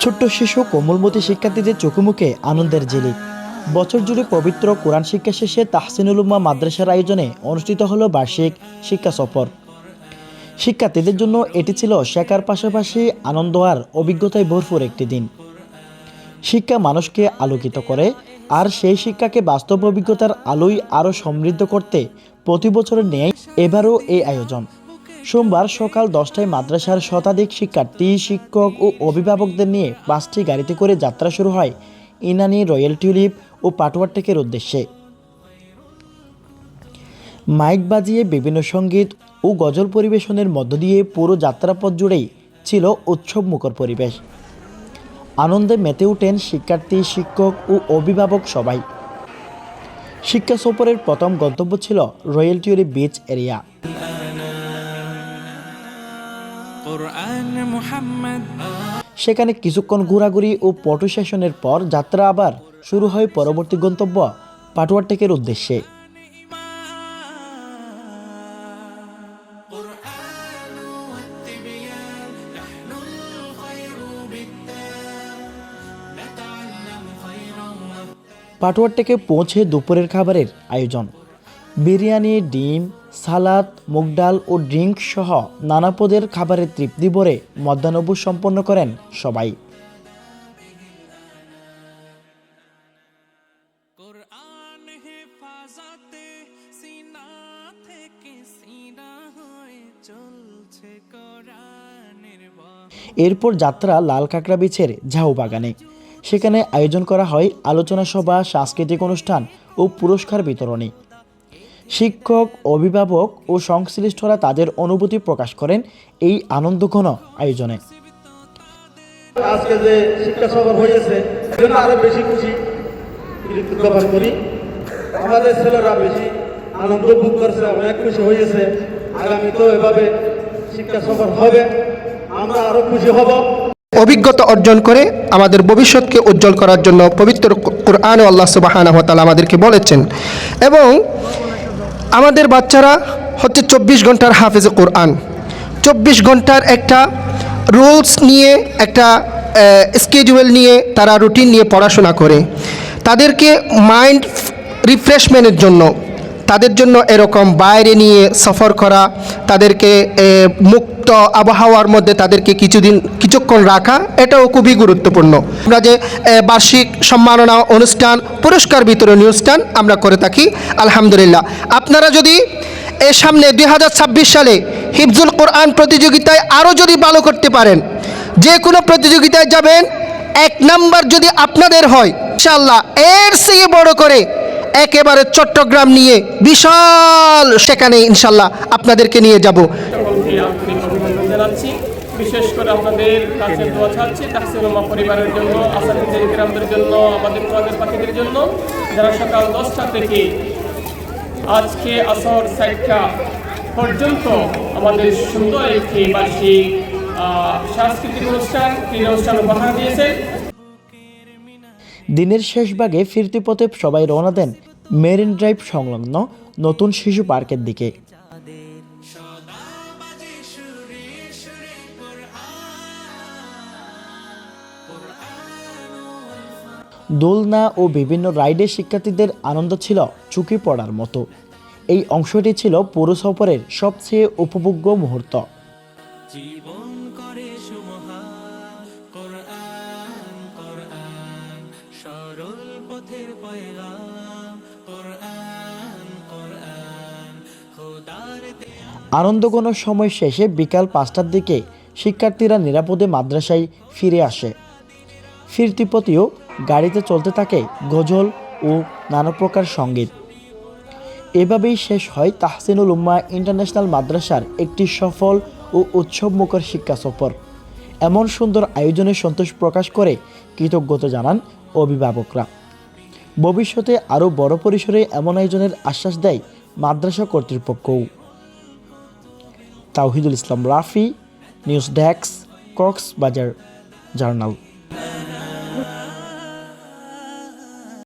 ছোট্ট শিশু কোমলমতি শিক্ষার্থীদের চোখে মুখে আনন্দের ঝিলিক। বছর জুড়ে পবিত্র কোরআন শিক্ষা শেষে তাহসিনুল উম্মাহ মাদ্রাসার আয়োজনে অনুষ্ঠিত হলো বার্ষিক শিক্ষা সফর। শিক্ষার্থীদের জন্য এটি ছিল শেখার পাশাপাশি আনন্দ আর অভিজ্ঞতায় ভরপুর একটি দিন। শিক্ষা মানুষকে আলোকিত করে, আর সেই শিক্ষাকে বাস্তব অভিজ্ঞতার আলোয় আরও সমৃদ্ধ করতে প্রতি বছরের ন্যায় এবারও এই আয়োজন। সোমবার সকাল 10টায় মাদ্রাসার শতাধিক শিক্ষার্থী, শিক্ষক ও অভিভাবকদের নিয়ে 5টি গাড়িতে করে যাত্রা শুরু হয় ইনানী, রয়্যাল টিউলিপ ও পাটুয়ার টেকের উদ্দেশ্যে। মাইক বাজিয়ে বিভিন্ন সঙ্গীত ও গজল পরিবেশনের মধ্য দিয়ে পুরো যাত্রাপথ জুড়েই ছিল উৎসবমুখর পরিবেশ। আনন্দে মেতে ওঠেন শিক্ষার্থী, শিক্ষক ও অভিভাবক সবাই। শিক্ষা সফরের প্রথম গন্তব্য ছিল রয়্যাল টিউলিপ বিচ এরিয়া। সেখানে কিছুক্ষণ ঘোরাঘুরি ও ফটো সেশনের পর যাত্রা আবার শুরু হয় পরবর্তী গন্তব্য পাটুয়ার টেকের উদ্দেশ্যে। পাটুয়ার টেকে পৌঁছে দুপুরের খাবারের আয়োজন। বিরিয়ানি, ডিম, সালাদ, মুগ ডাল ও ড্রিঙ্ক সহ নানা পদের খাবারের তৃপ্তি ভরে মধ্যাহ্নভোজ সম্পন্ন করেন সবাই। এরপর যাত্রা লাল কাঁকড়া বিচের ঝাউ বাগানে। সেখানে আয়োজন করা হয় আলোচনা সভা, সাংস্কৃতিক অনুষ্ঠান ও পুরস্কার বিতরণী। শিক্ষক, অভিভাবক ও সংশ্লিষ্টরা তাদের অনুভূতি প্রকাশ করেন এই আনন্দঘন আয়োজনে। আজকে যে শিক্ষা সফর হয়েছে সেজন্য আরো বেশি খুশি প্রকাশ করি। আমাদের ছেলেরা বেশি আনন্দ ভোগ করছে, অনেক খুশি হয়েছে। আগামীতেও এভাবে শিক্ষা সফর হবে, আমরা আরো খুশি হব। অভিজ্ঞতা অর্জন করে আমাদের ভবিষ্যৎকে উজ্জ্বল করার জন্য পবিত্র কোরআনে আল্লাহ সুবহানাহু ওয়া তাআলা আমাদেরকে বলেছেন। এবং আমাদের বাচ্চারা হচ্ছে 24 ঘন্টার হাফেজে কোরআন। 24 ঘন্টার একটা রুলস নিয়ে, একটা স্কেডিউল নিয়ে, তারা রুটিন নিয়ে পড়াশোনা করে। তাদেরকে মাইন্ড রিফ্রেশমেন্টের জন্য, তাদের জন্য এরকম বাইরে নিয়ে সফর করা, তাদেরকে মুক্ত আবহাওয়ার মধ্যে তাদেরকে কিছুক্ষণ রাখা, এটাও খুবই গুরুত্বপূর্ণ। আমরা যে বার্ষিক সম্মাননা অনুষ্ঠান, পুরস্কার বিতরণী অনুষ্ঠান আমরা করে থাকি, আলহামদুলিল্লাহ। আপনারা যদি এর সামনে 2026 সালে হিফজুল কোরআন প্রতিযোগিতায় আরও যদি ভালো করতে পারেন, যে কোনো প্রতিযোগিতায় যাবেন, 1 নাম্বার যদি আপনাদের হয়, ইনশাআল্লাহ এর চেয়ে বড় করে একেবারে চট্টগ্রাম নিয়ে বিশাল সেখানে ইনশাল্লাহ আপনাদেরকে নিয়ে যাব। বিশেষ করে আপনাদের কাছে দোয়া চাচ্ছি তাহসিনুল উম্মাহ পরিবারের জন্য, আসাদিদের কিরামদের জন্য, আমাদের কোরআনের পাখিদের জন্য, যারা সকাল 10টা থেকে আজকে আসর 4টা পর্যন্ত আমাদের সুন্দর একটি বার্ষিক সাংস্কৃতিক অনুষ্ঠান, ক্রীড়া অনুষ্ঠান উপহার দিয়েছেন। দিনের শেষ ভাগে ফিরতি পথে সবাই রওনা দেন মেরিন ড্রাইভ সংলগ্ন নতুন শিশু পার্কের দিকে। দোলনা ও বিভিন্ন রাইডে শিক্ষার্থীদের আনন্দ ছিল চুকি পড়ার মতো। এই অংশটি ছিল পুরো সফরের সবচেয়ে উপভোগ্য মুহূর্ত। আনন্দঘন সময় শেষে বিকাল 5টার দিকে শিক্ষার্থীরা নিরাপদে মাদ্রাসায় ফিরে আসে। ফিরতি পথেও গাড়িতে চলতে থাকে গজল ও নানা প্রকার সঙ্গীত। এভাবেই শেষ হয় তাহসিনুল উম্মাহ ইন্টারন্যাশনাল মাদ্রাসার একটি সফল ও উৎসবমুখর শিক্ষা সফর। এমন সুন্দর আয়োজনে সন্তোষ প্রকাশ করে কৃতজ্ঞতা জানান অভিভাবকরা। ভবিষ্যতে আরও বড় পরিসরে এমন আয়োজনের আশ্বাস দেয় মাদ্রাসা কর্তৃপক্ষও। Tawhidul Islam Rafi, news desk, Cox's Bazar journal.